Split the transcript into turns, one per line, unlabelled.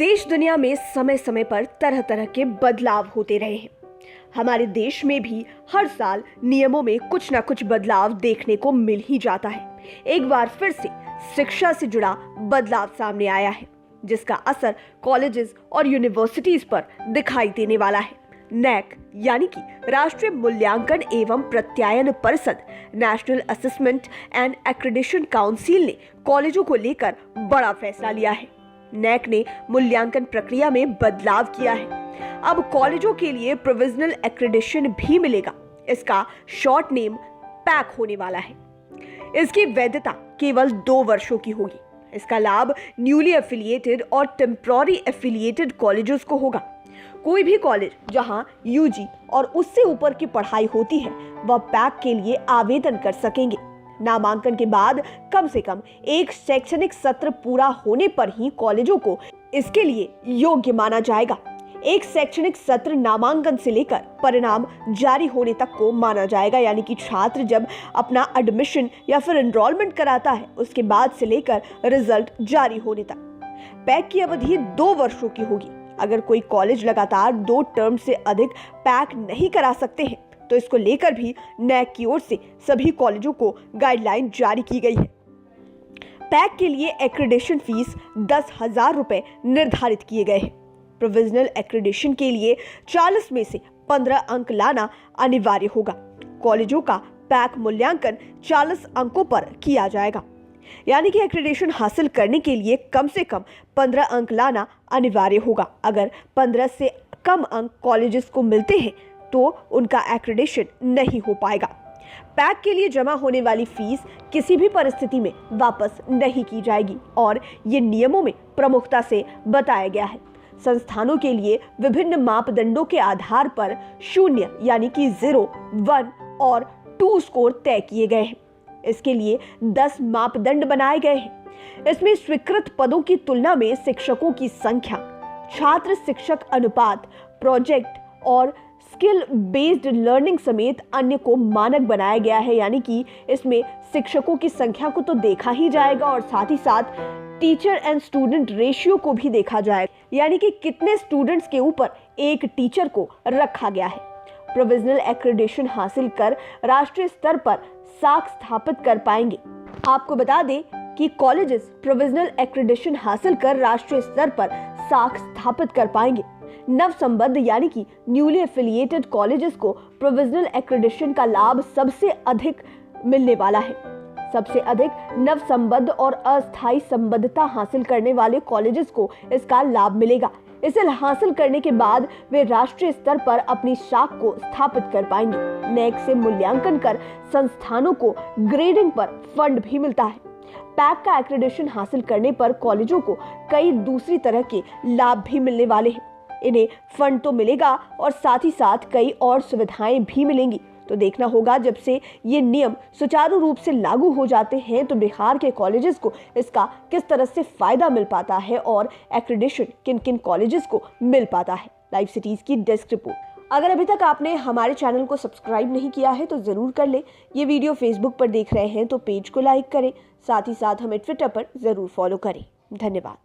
देश दुनिया में समय समय पर तरह तरह के बदलाव होते रहे हैं। हमारे देश में भी हर साल नियमों में कुछ ना कुछ बदलाव देखने को मिल ही जाता है। एक बार फिर से शिक्षा से जुड़ा बदलाव सामने आया है, जिसका असर कॉलेजेस और यूनिवर्सिटीज पर दिखाई देने वाला है। नैक यानी कि राष्ट्रीय मूल्यांकन एवं प्रत्यायन परिषद, national assessment and accreditation council ने कॉलेजों को लेकर बड़ा फैसला लिया है। नैक ने मूल्यांकन प्रक्रिया में बदलाव किया है। अब कॉलेजों के लिए प्रोविजनल एक्रेडिटेशन भी मिलेगा। इसका शॉर्ट नेम पैक होने वाला है। इसकी वैधता केवल 2 वर्षों की होगी। इसका लाभ न्यूली एफिलिएटेड और टेम्पररी एफिलिएटेड कॉलेजेस को होगा। कोई भी कॉलेज जहां यूजी और उससे ऊपर की पढ़ाई होती है, वह पैक के लिए आवेदन कर सकेंगे। नामांकन के बाद कम से कम एक शैक्षणिक सत्र पूरा होने पर ही कॉलेजों को इसके लिए योग्य माना जाएगा। एक शैक्षणिक सत्र नामांकन से लेकर परिणाम जारी होने तक को माना जाएगा, यानी कि छात्र जब अपना एडमिशन या फिर एनरोलमेंट कराता है, उसके बाद से लेकर रिजल्ट जारी होने तक। पैक की अवधि 2 वर्षों की होगी। अगर कोई कॉलेज लगातार 2 टर्म से अधिक पैक नहीं करा सकते हैं, तो इसको लेकर भी नैक की ओर से सभी कॉलेजों को गाइडलाइन जारी की गई है। पैक के लिए एक्रेडिटेशन फीस 10,000 रुपए निर्धारित किए गए हैं। प्रोविजनल एक्रेडिटेशन के लिए 40 में से 15 अंक लाना अनिवार्य होगा। कॉलेजों का पैक मूल्यांकन 40 अंकों पर किया जाएगा, यानी कि एक्रेडिटेशन हासिल करने के लिए कम से कम 15 अंक लाना अनिवार्य होगा। अगर 15 से कम अंक कॉलेजेस को मिलते हैं तो उनका एक्रेडिटेशन नहीं हो पाएगा। पैक के लिए जमा होने वाली फीस किसी भी परिस्थिति में वापस नहीं की जाएगी और ये नियमों में प्रमुखता से बताया गया है। संस्थानों के लिए विभिन्न मापदंडों के आधार पर 0 यानी कि 0, 1 और 2 स्कोर तय किए गए हैं। इसके लिए 10 मापदंड बनाए गए हैं। इसमें स्वीकृत पदों की तुलना में शिक्षकों की संख्या, छात्र शिक्षक अनुपात, प्रोजेक्ट और स्किल बेस्ड लर्निंग समेत अन्य को मानक बनाया गया है, यानी कि इसमें शिक्षकों की संख्या को तो देखा ही जाएगा और साथ ही साथ टीचर एंड स्टूडेंट रेशियो को भी देखा जाएगा, यानी कि कितने स्टूडेंट्स के ऊपर एक टीचर को रखा गया है। प्रोविजनल एक्रेडिटेशन हासिल कर राष्ट्रीय स्तर पर साख स्थापित कर पाएंगे। आपको बता दें कि कॉलेजेस प्रोविजनल एक्रेडिटेशन हासिल कर राष्ट्रीय स्तर पर साख स्थापित कर पाएंगे। नव संबद्ध यानी कि न्यूली एफिलिएटेड कॉलेजेस को प्रोविजनल एक्रेडिटेशन का लाभ सबसे अधिक मिलने वाला है। सबसे अधिक नव संबद्ध और अस्थायी संबद्धता हासिल करने वाले कॉलेजेस को इसका लाभ मिलेगा। इसे हासिल करने के बाद वे राष्ट्रीय स्तर पर अपनी शाख को स्थापित कर पाएंगे। नैक से मूल्यांकन कर संस्थानों को ग्रेडिंग पर फंड भी मिलता है। पैक का एक्रेडिटेशन हासिल करने पर कॉलेजों को कई दूसरी तरह के लाभ भी मिलने वाले हैं। इन्हें फंड तो मिलेगा और साथ ही साथ कई और सुविधाएं भी मिलेंगी। तो देखना होगा जब से ये नियम सुचारू रूप से लागू हो जाते हैं तो बिहार के कॉलेजेस को इसका किस तरह से फायदा मिल पाता है और एक्रेडिटेशन किन किन कॉलेजेस को मिल पाता है। लाइव सिटीज की डेस्क रिपोर्ट। अगर अभी तक आपने हमारे चैनल को सब्सक्राइब नहीं किया है तो जरूर कर ले। ये वीडियो फेसबुक पर देख रहे हैं तो पेज को लाइक करें, साथ ही साथ हमें ट्विटर पर जरूर फॉलो करें। धन्यवाद।